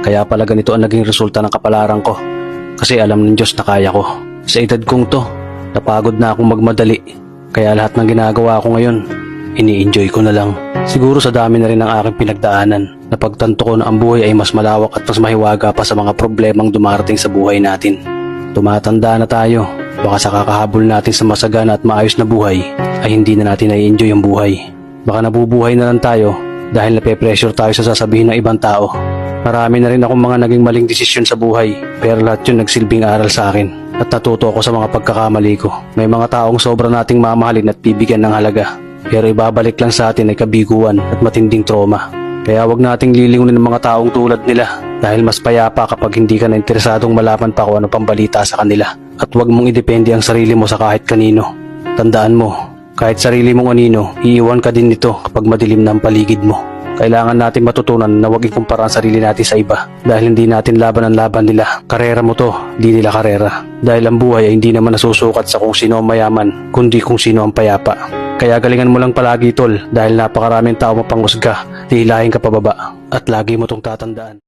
Kaya pala ganito ang naging resulta ng kapalaran ko. Kasi alam ng Diyos na kaya ko. Sa edad kong to, napagod na akong magmadali. Kaya lahat ng ginagawa ko ngayon, ini-enjoy ko na lang. Siguro sa dami na rin ng aking pinagdaanan, napagtanto ko na ang buhay ay mas malawak at mas mahiwaga pa sa mga problemang dumarating sa buhay natin. Tumatanda na tayo, baka sa kakahabol natin sa masagana at maayos na buhay, ay hindi na natin na-enjoy ang buhay. Baka nabubuhay na lang tayo dahil nape-pressure tayo sa sasabihin ng ibang tao. Marami na rin akong mga naging maling desisyon sa buhay, pero lahat yun nagsilbing aral sa akin at natuto ako sa mga pagkakamali ko. May mga taong sobra nating mamahalin at bibigyan ng halaga, pero ibabalik lang sa atin ay kabiguan at matinding trauma. Kaya wag nating lilingunin ng mga taong tulad nila dahil mas payapa kapag hindi ka na interesadong malaman pa kung ano pang balita sa kanila. At wag mong idepende ang sarili mo sa kahit kanino. Tandaan mo, kahit sarili mong anino, iiwan ka din nito kapag madilim na ang paligid mo. Kailangan natin matutunan na huwag ikumpara ang sarili natin sa iba dahil hindi natin laban ang laban nila. Karera mo to, di nila karera. Dahil ang buhay ay hindi naman nasusukat sa kung sino ang mayaman, kundi kung sino ang payapa. Kaya galingan mo lang palagi tol dahil napakaraming tao mapanghusga, hihilahin ka pababa at lagi mo tong tatandaan.